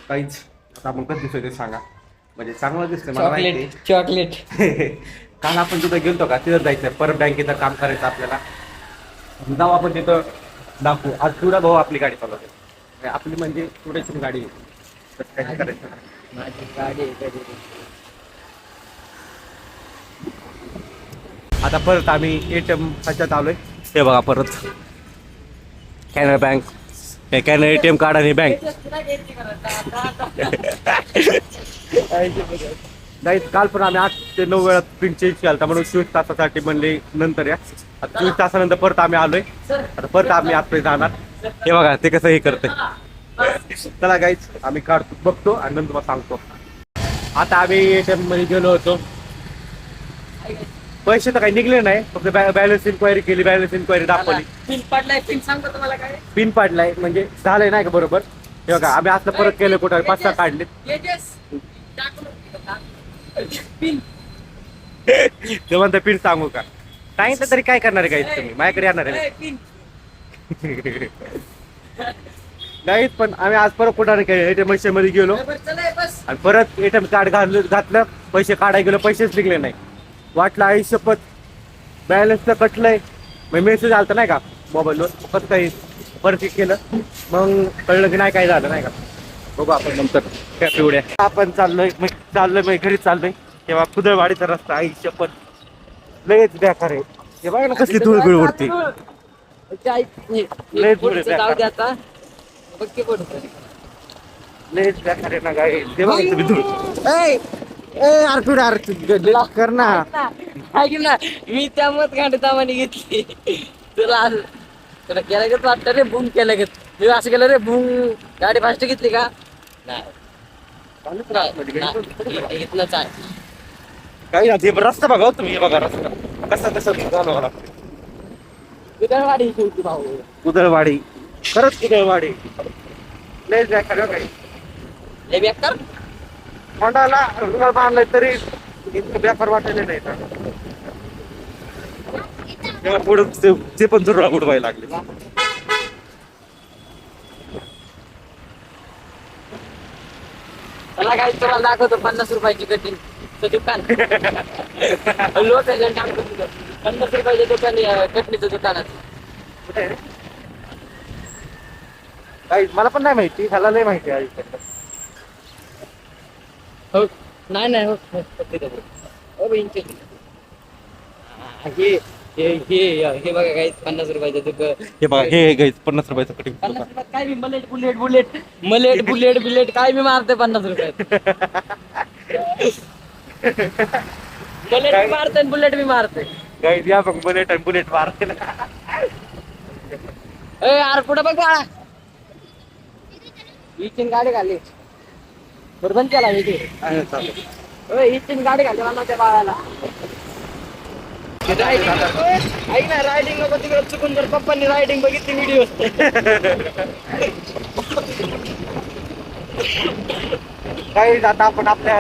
काहीच. आता आपण कसं दिसतोय ते सांगा. म्हणजे चांगलं दिसतंय मला माहिती. चॉकलेट. काल आपण तिथं गेलतो का तिथं जायचं परत बँकेचं काम करायचं आपल्याला. जाऊ आपण तिथं दाखवू. आज तुला भाऊ आपली गाडी चालवते. आपली म्हणजे थोडीशी गाडी आहे. तर काय करायचं. माझी गाडी आता परत आम्ही ATM ह्याच्यात आलोय. हे बघा परत Canara bank. Canara ATM card आणि बँक. नाही काल पण आम्ही 8 ते 9 वेळा पिन चेंज केला म्हणून 24 तासासाठी म्हणले नंतर या. आता 24 तासानंतर परत आम्ही आलोय. आता परत आम्ही आतमध्ये जाणार. हे बघा ते कसं हे करतंय. चला गाईच आम्ही काढतो बघतो आणि नंतर तुम्हाला सांगतो. आता आम्ही ATM मध्ये गेलो होतो. पैसे तर काही निघले नाही. फक्त बॅलन्स इन्क्वायरी केली. बॅलन्स इन्क्वायरी दाखवली. पिन पडलाय. पिन सांगतो तुम्हाला काय पिन पाडलाय म्हणजे झालंय नाही का बरोबर. हे बघा आम्ही आता परत केलं कुठं 5-6 काढले. पिन ते म्हणतं पिन सांगू का. सांगितलं तरी काय करणार आहे काही तुम्ही माझ्याकडे येणार आहे. पिन नाहीत पण आम्ही आज परत कुठं केलं ATM मशीन मध्ये गेलो बस. आणि परत ATM कार्ड घातलं पैसे काढायला गेलो पैसेच निघले नाही. वाटलं आई शपथ बॅलन्स तर कटलंय. मग मेसेज आलता नाही का मोबाईलवर कसं काही परत केलं मग कळलं की नाही काय झालं नाही का. बघू आपण नंतर त्या पिवड्या आपण चाललोय मग घरी चाललोय. तेव्हा कुदळवाडीचा रस्ता आई शपथ लयच बेकार आहे. हे बघा ना कसली धूळ उडते. लय धूळ आहे जाऊ दे बेकार. आता. बघ की पुढचं. लयच बेकार आहे ना काय. ते बघा तुम्ही धूळ. कर ना. ऐक ना मी त्या मत गांडतामाने घेतली तुला तुला केलं घेत वाटतं रे बूम केलं घेत मी असं केलं रे बूम गाडी फास्ट घेतली का नाही घेतलंच आहे. काही ना ते रस्ता बघा हो तुम्ही. हे बघा रस्ता कसा झाला लागतो. कुदळवाडी शेवटी भाऊ कुदळवाडी खरंच कुदळवाडी लय बेकार काही. हे बेकार होंडाला रुमाल बांधलाय तरी इतकं बेकार वाटायला नाही. तेव्हा पुढं ते पण जुरळा उडवायला लागले. मला काही तुम्हाला दाखवतो 50 रुपयाची कटिंग दुकान लोक 50 रुपयाच्या दुकान कटणीचं दुकानात काही मला पण नाही माहिती. ह्याला लय माहिती आहे. हो नाही हो हो बहिणचे हे हे हे हे बघा काही 50 रुपयाचं दुकान. हे बघा हे गाईज 50 रुपयाचं कटिंग. 50 रुपयात काय मी बुलेट काय मी मारते 50 रुपयात. बुलेट मी मारते बुलेट मी मारते. गाईज या बघ बुलेट मारते ना. ए यार पुढे बघ बाळा इचिन गाडी घाली बरोबर केला इथे इचिन गाडी घाली मला त्या बाळाला. ऐक ना रायडिंग नको तिकडे चुकून जर पप्पांनी रायडिंग बघितली व्हिडिओ काही आता आपण आपल्या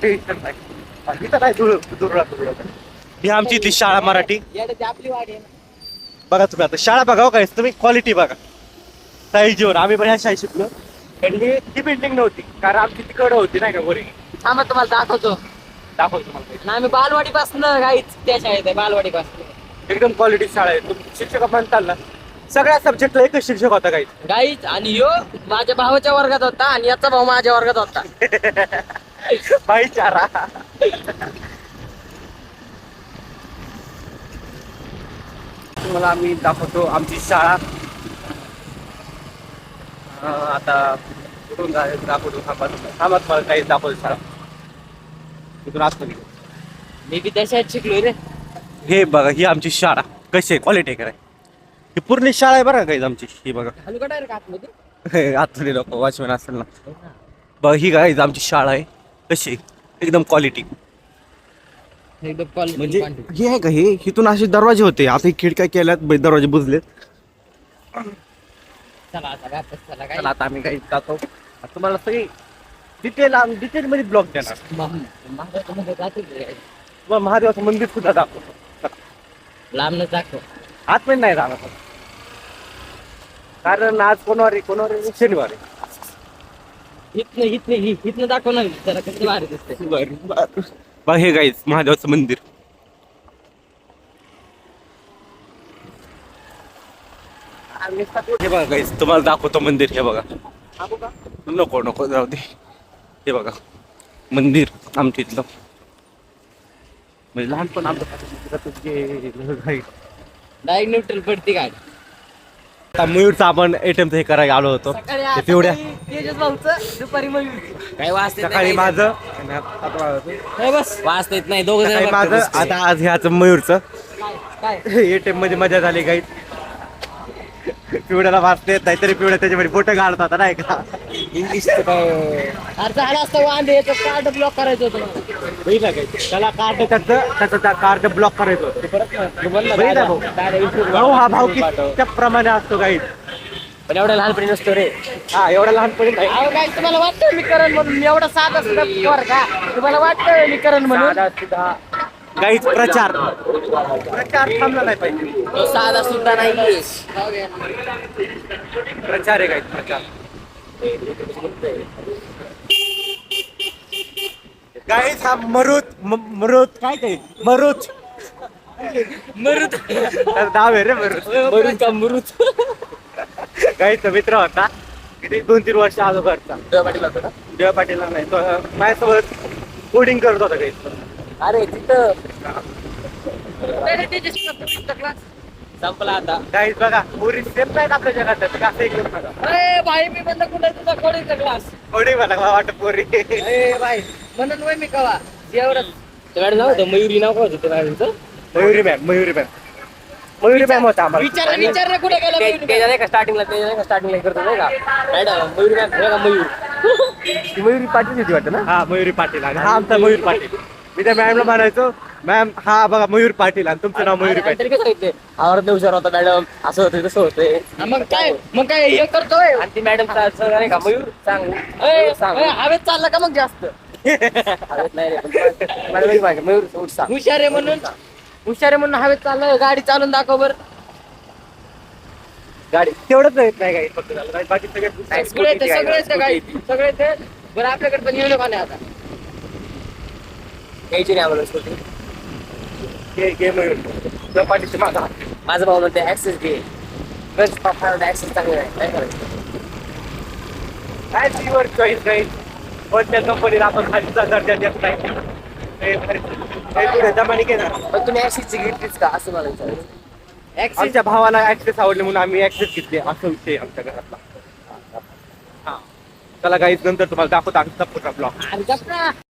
इथं नाही दुरळा. ही आमची ती शाळा मराठी. आपली वाडी आहे ना. बघा तुम्ही आता शाळा बघाव काय तुम्ही क्वालिटी बघा. साईजीवर आम्ही पण ह्या शाळेत शिकलो. ही बिल्डिंग नव्हती कारण आमची तिकडं होती नाही का वरी. थांबा तुम्हाला दाखवतो तुम्हाला आम्ही बालवाडी पासून काहीच त्या शाळेत आहे बालवाडी पासून एकदम क्वालिटी शाळा आहे. तुम्ही शिक्षक म्हणताल ना सगळ्या सब्जेक्टला एकच शिक्षक होता काही. गाईच आणि यो माझ्या भावाच्या वर्गात होता आणि याचा भाऊ माझ्या वर्गात होता. भाईचारा. तुम्हाला आम्ही दाखवतो आमची शाळा. आता कुठून दाखवतो थांबा तुम्हाला काही दाखवतो शाळा. तिथून आतमध्ये मी बी त्या शाळेत शिकलोय रे. हे बघा ही आमची शाळा कशी आहे क्वालिटी काय. ही पूर्ण शाळा आहे बरं काही आमची. ही बघा हलू का डायरेक्ट आतमध्ये आतमध्ये लोक वॉचमॅन असेल ना. बघा ही काय आमची शाळा आहे कशी एकदम क्वालिटी. म्हणजे हे आहे का हे इथून असे दरवाजे होते आता ही खिडक्या केल्यात दरवाजे बुजलेत. चला आता वापस चला काय चला आता आम्ही काही जातो. तुम्हाला सगळी डिटेल मध्ये ब्लॉग देणार. तुम्हाला महादेवाचं मंदिर सुद्धा दाखवतो. लांब दाखव आतमध्ये नाही जाणार कारण आज कोणवार शनिवार आहे. इथनं दाखव ना जरा कसं भारी दिसते. बघ हे गाईज महादेवाचं मंदिर. हे बघा गाईज तुम्हाला दाखवतो मंदिर. हे बघा नको नको जाऊ दे. हे बघा मंदिर आमच्या इथलं म्हणजे लहानपण डायरेक्ट न्यूट्रल पडती गाडी. आता मयूरचा आपण एटीएमचं हे करायला आलो होतो ते पिवड्या तेजस भाऊचं दुपारी मयूर काय वाचते सकाळी माझं आणि आता माझं. बस वाचता येत नाही दोघं सकाळी जण माझं आता आज ह्याचं मयूरचं काय एटीएम मध्ये मजा झाली काही. पिवड्याला वाचता येत नाही तरी पिवड्या त्याच्यामध्ये फोटो काढत होता नाही का. इंग्लिश अरे झालं असतं वांदे याचं कार्ड ब्लॉक करायचं होतं मला. बघितलं काय त्याला कार्ड त्याचं कार्ड ब्लॉक करायचं होतं. बघितलं भाऊ हा भाऊ किती प्रमाणे असतो काही. पण एवढ्या लहानपणी नसतो रे. हा एवढा लहानपणी नाही. अहो काय तुम्हाला वाटतं मी करण म्हणून मी एवढा साधा सुद्धा कर का तुम्हाला वाटतं मी करण म्हणून काहीच प्रचार थांबला नाही पाहिजे. तो साधा सुद्धा नाही. प्रचार आहे काहीच प्रचार. गाईच हा मरुत काय ते मरुत नाव आहे रे मरुत. मरुत गाईचा मित्र होता किती 2-3 वर्ष अगोदरचा. देवा पाटील नाही तो माझ्यासोबत कोडिंग करत होता काही. अरे तिथं संपला आता. गाईच बघा पुरी सेम नाहीत आपल्या जगात असं एक नका. अरे भाई मी म्हणलं कुठे तुझा कोडीचा क्लास. कोडी मला वाटत पोरी. अरे भाई म्हणून वय मी कवा एवढं मॅडम नाव होतं मयुरी नाव काय होतं मॅडमचं. मयुरी मॅम होता आम्हाला. विचार कुठे गेला नाही का स्टार्टिंगला करतो नाही का मॅडम मयुरी मॅम का मयूर ती मयुरी पाटील होती वाटतं ना. हा मयुरी पाटील आणि हा आमचा मयूर पाटील. मी त्या मॅमला म्हणायचो मॅम हा बघा मयूर पाटील आणि तुमचं नाव मयुरी पाटील. तरी काय सांगितले आवडत हुशार होता मॅडम असं होतं तसं होतंय. मग काय हे करतोय आणि ती मॅडम नाही का मयूर सांग हवेत चालला का मग जास्त हवेत नाही रे मयूर हुशार आहे म्हणून हवेत चाललं. गाडी चालून दाखव बर. गाडी तेवढंच येत नाही काही फक्त झालं नाही बाकी सगळे ते बरं आपल्याकडे पण येऊ नका आता यायची नाही आम्हाला स्कूटी. मयूर पाटील माझा भाऊ म्हणते ऍक्सेस घे. ऍक्सेस चांगलं आहे काय करायचं. काय सीवर चॉईस काही पण त्या कंपनीला आपण खालीचा दर्जा देत नाही. जमानी घेणार पण तुम्ही ऍक्सेसची घेतलीच का असं मला विचारायचं. आमच्या भावाला ऍक्सेस आवडले म्हणून आम्ही ऍक्सेस घेतली असा विषय आमच्या घरातला. हा चला गाईज नंतर तुम्हाला दाखवतो आमचा पुढचा ब्लॉग.